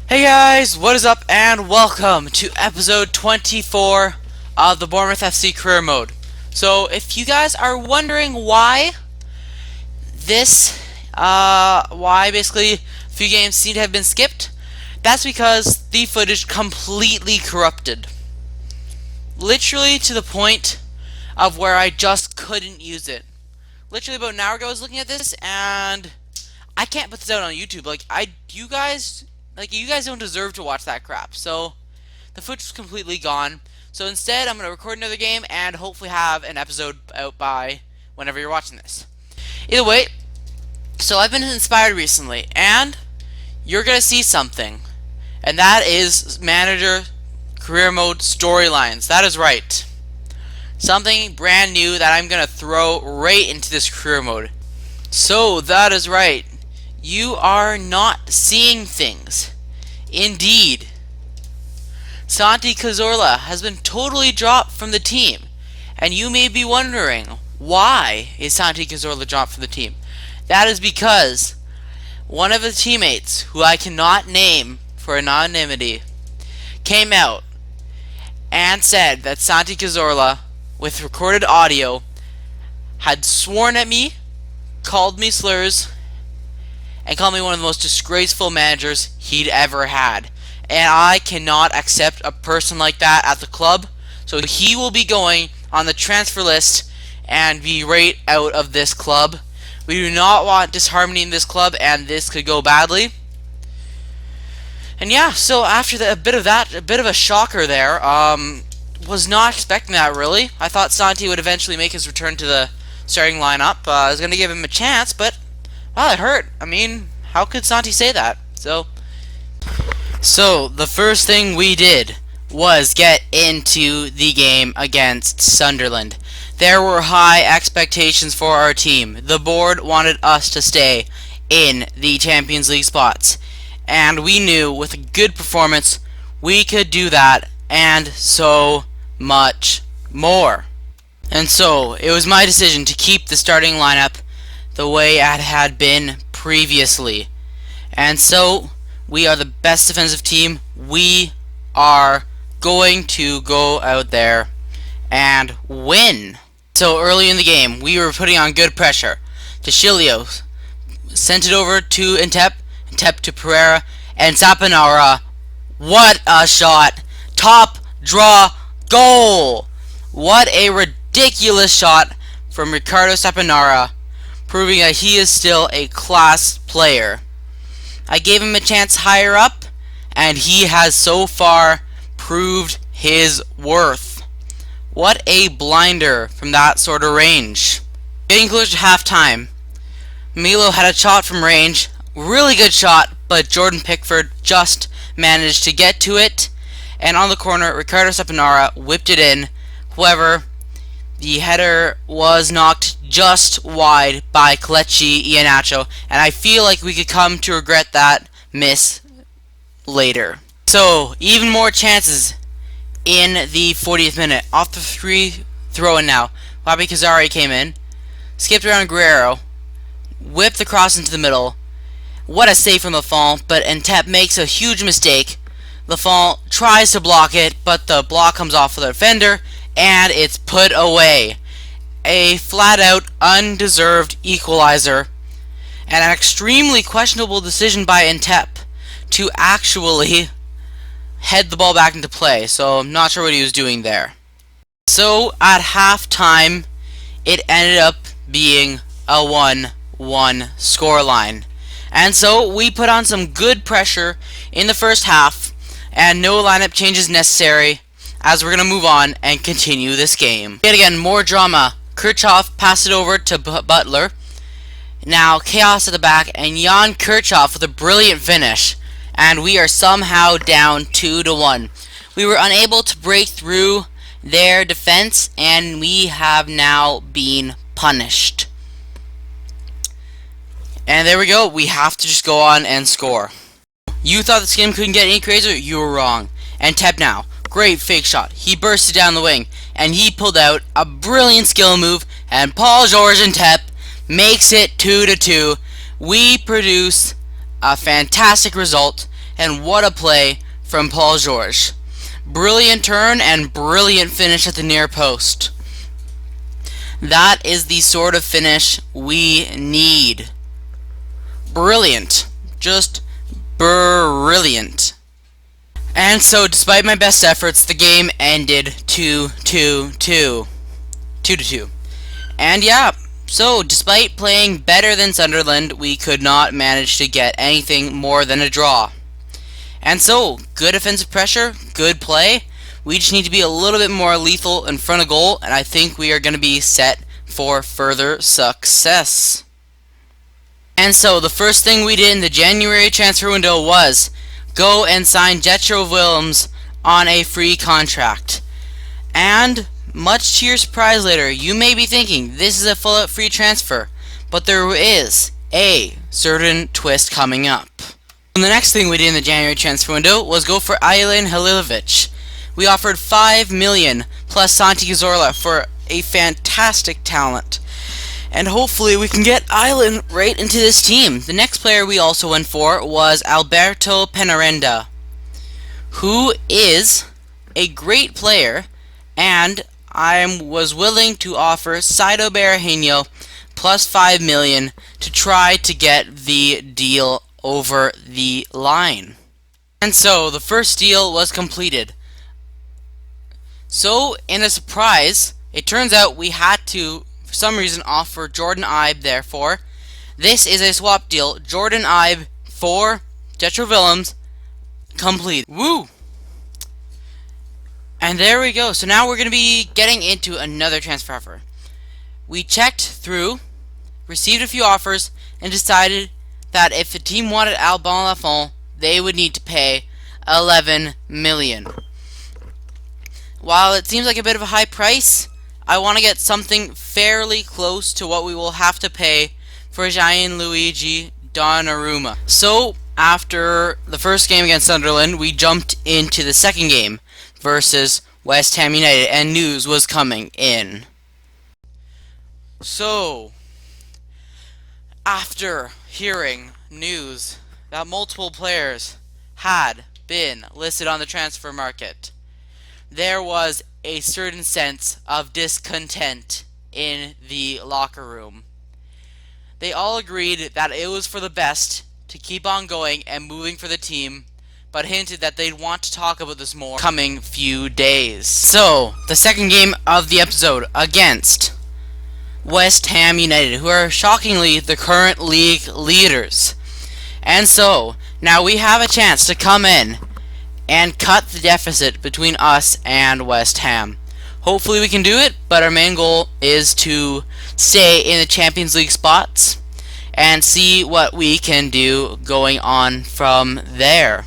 Hey guys, what is up and welcome to episode 24 of the Bournemouth FC career mode. So if you guys are wondering why why basically a few games seem to have been skipped, that's because the footage completely corrupted. Literally to the point of where I just couldn't use it. Literally about an hour ago I was looking at this and I can't put this out on YouTube. You guys don't deserve to watch that crap. So the footage is completely gone. So instead, I'm going to record another game and hopefully have an episode out by whenever you're watching this. Either way, so I've been inspired recently, and you're going to see something. And that is Manager Career Mode Storylines. That is right. Something brand new that I'm going to throw right into this career mode. So, that is right. You are not seeing things. Indeed. Santi Cazorla has been totally dropped from the team. And you may be wondering, why is Santi Cazorla dropped from the team? That is because one of his teammates, who I cannot name for anonymity, came out and said that Santi Cazorla, with recorded audio, had sworn at me, called me slurs, and called me one of the most disgraceful managers he'd ever had. And I cannot accept a person like that at the club, so he will be going on the transfer list and be right out of this club. We do not want disharmony in this club, and this could go badly. And yeah, so after a bit of a shocker there. Was not expecting that, really. I thought Santi would eventually make his return to the starting lineup. I was going to give him a chance, but well, it hurt. I mean, how could Santi say that? So the first thing we did was get into the game against Sunderland. There were high expectations for our team. The board wanted us to stay in the Champions League spots. And we knew with a good performance, we could do that, and so much more. And so, it was my decision to keep the starting lineup the way it had been previously. And so, we are the best defensive team. We are going to go out there and win. So, early in the game, we were putting on good pressure. Deschilio sent it over to Entep to Pereira, and Saponara. What a shot! Top draw goal! What a ridiculous shot from Ricardo Saponara, proving that he is still a class player. I gave him a chance higher up, and he has so far proved his worth. What a blinder from that sort of range. Getting close to halftime, Milo had a shot from range, really good shot, but Jordan Pickford just managed to get to it, and on the corner, Ricardo Saponara whipped it in. However, the header was knocked just wide by Kelechi Iheanacho, and I feel like we could come to regret that miss later. So, even more chances in the 40th minute. Off the free throw-in now. Bobby Kazari came in, skipped around Guerrero, whipped the cross into the middle. What a save from Lafont, but Entep makes a huge mistake. Lafont tries to block it, but the block comes off of the defender, and it's put away. A flat-out, undeserved equalizer, and an extremely questionable decision by Entep to actually head the ball back into play, so I'm not sure what he was doing there. So, at halftime, it ended up being a 1-1 scoreline. And so, we put on some good pressure in the first half, and no lineup changes necessary, as we're going to move on and continue this game. Yet again, more drama. Kirchhoff passed it over to Butler. Now, chaos at the back, and Jan Kirchhoff with a brilliant finish. And we are somehow down 2-1. We were unable to break through their defense, and we have now been punished. And there we go. We have to just go on and score. You thought this game couldn't get any crazier? You were wrong. And Entep now. Great fake shot. He bursted down the wing, and he pulled out a brilliant skill move, and Paul-Georges Entep makes it 2-2. We produce a fantastic result, And what a play from Paul George. Brilliant turn and brilliant finish at the near post. That is the sort of finish we need. Brilliant. Just brilliant. And so, despite my best efforts, the game ended 2-2. And yeah, so despite playing better than Sunderland, we could not manage to get anything more than a draw. And so, good defensive pressure, good play. We just need to be a little bit more lethal in front of goal, and I think we are going to be set for further success. And so, the first thing we did in the January transfer window was go and sign Jetro Willems on a free contract. And much to your surprise later, you may be thinking this is a full-out free transfer, but there is a certain twist coming up. And the next thing we did in the January transfer window was go for Aylan Halilovic. We offered $5 million plus Santi Cazorla for a fantastic talent. And hopefully we can get Aylan right into this team. The next player we also went for was Alberto Penarenda, who is a great player, and I was willing to offer Saido Berahino plus $5 million to try to get the deal over the line. And so the first deal was completed. So in a surprise, it turns out we had to, for some reason, offer Jordan Ibe. Therefore, this is a swap deal. Jordan Ibe for Jetro Willems, complete. Woo! And there we go. So now we're going to be getting into another transfer offer. We checked through, received a few offers, and decided that if the team wanted Alban Lafont, they would need to pay $11 million. While it seems like a bit of a high price, I want to get something fairly close to what we will have to pay for Gianluigi Donnarumma. So, after the first game against Sunderland, we jumped into the second game versus West Ham United, and news was coming in. So, after hearing news that multiple players had been listed on the transfer market, there was a certain sense of discontent in the locker room. They all agreed that it was for the best to keep on going and moving for the team, but hinted that they'd want to talk about this more coming few days. So, the second game of the episode against West Ham United, who are shockingly the current league leaders. And so, now we have a chance to come in and cut the deficit between us and West Ham. Hopefully we can do it, but our main goal is to stay in the Champions League spots and see what we can do going on from there.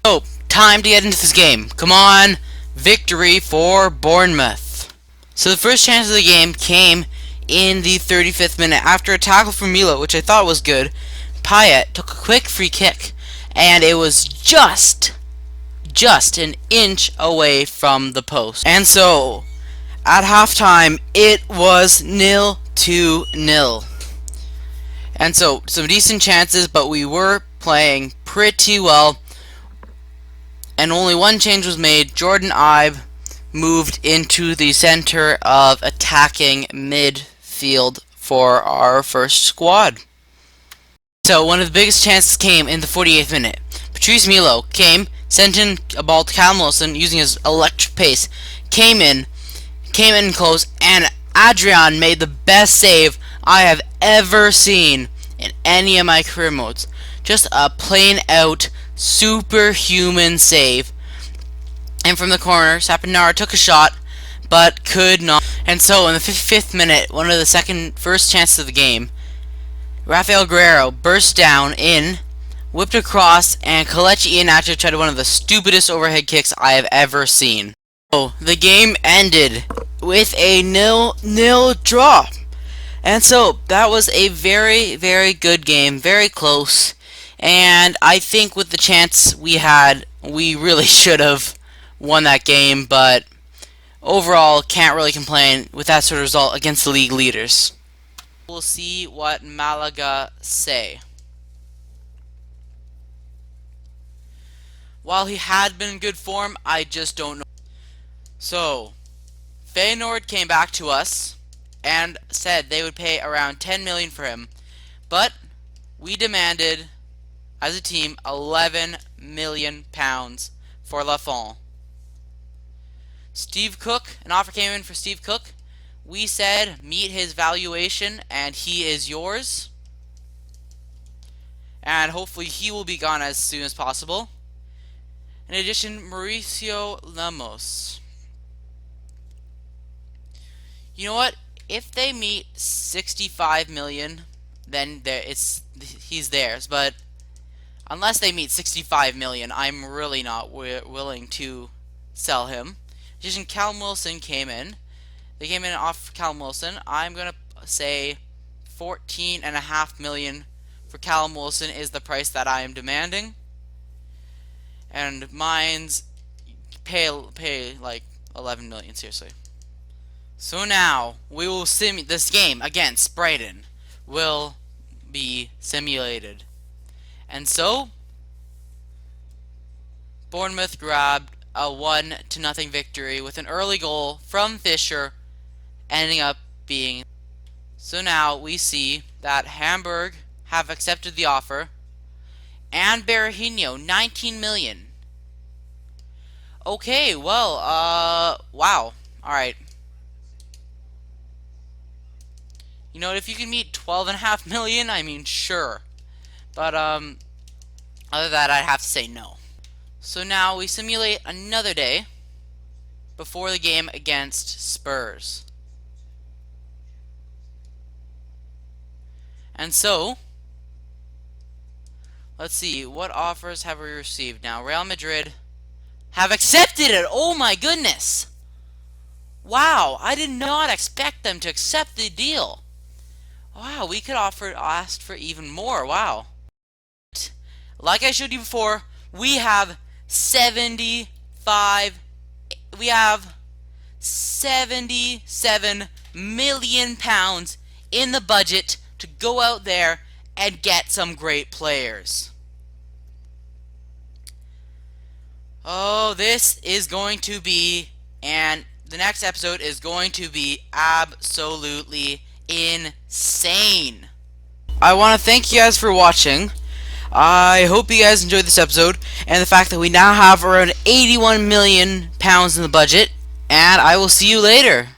So, time to get into this game. Come on, victory for Bournemouth. So the first chance of the game came in the 35th minute after a tackle from Milo, which I thought was good. Payet took a quick free kick, and it was just an inch away from the post. And so, at halftime, it was 0-0. And so, some decent chances, but we were playing pretty well. And only one change was made. Jordan Ibe moved into the center of attacking midfield for our first squad. So one of the biggest chances came in the 48th minute. Patrice Milo came, sent in a ball to Callum Wilson using his electric pace, came in close, and Adrian made the best save I have ever seen in any of my career modes. Just a plain out superhuman save. And from the corner, Sapinara took a shot, but could not. And so, in the 55th minute, one of the first chances of the game, Rafael Guerrero burst down in, whipped across, and Kelechi Iheanacho tried one of the stupidest overhead kicks I have ever seen. So, the game ended with a 0-0 draw. And so, that was a very, very good game, very close. And I think with the chance we had, we really should have won that game, but overall can't really complain with that sort of result against the league leaders. We'll see what Malaga say. while he had been in good form, I just don't know. So, Feyenoord came back to us and said they would pay around 10 million for him, but we demanded, as a team, 11 million pounds for Lafont. Steve Cook, an offer came in for Steve Cook. We said meet his valuation and he is yours. And hopefully he will be gone as soon as possible. In addition, Mauricio Lemos. You know what? If they meet 65 million, then he's theirs. But unless they meet 65 million, I'm really not willing to sell him. In addition, Callum Wilson came in. They came in off Callum Wilson. I'm gonna say 14.5 million for Callum Wilson is the price that I am demanding. And mine's pay like 11 million, seriously. So now we will this game against Brighton will be simulated. And so Bournemouth grabbed a 1-0 victory with an early goal from Fisher, ending up being. So now we see that Hamburg have accepted the offer, and Berahino 19 million. Okay, well, wow. All right. You know, if you can meet 12.5 million, I mean, sure. But other than that, I'd have to say no. So now we simulate another day before the game against Spurs. And so, let's see, what offers have we received now? Real Madrid have accepted it! Oh my goodness! Wow, I did not expect them to accept the deal. Wow, we could ask for even more. Wow. Like I showed you before, we have 77 million pounds in the budget to go out there and get some great players. Oh, this is going to be, and the next episode is going to be absolutely insane. I want to thank you guys for watching. I hope you guys enjoyed this episode and the fact that we now have around 81 million pounds in the budget, and I will see you later.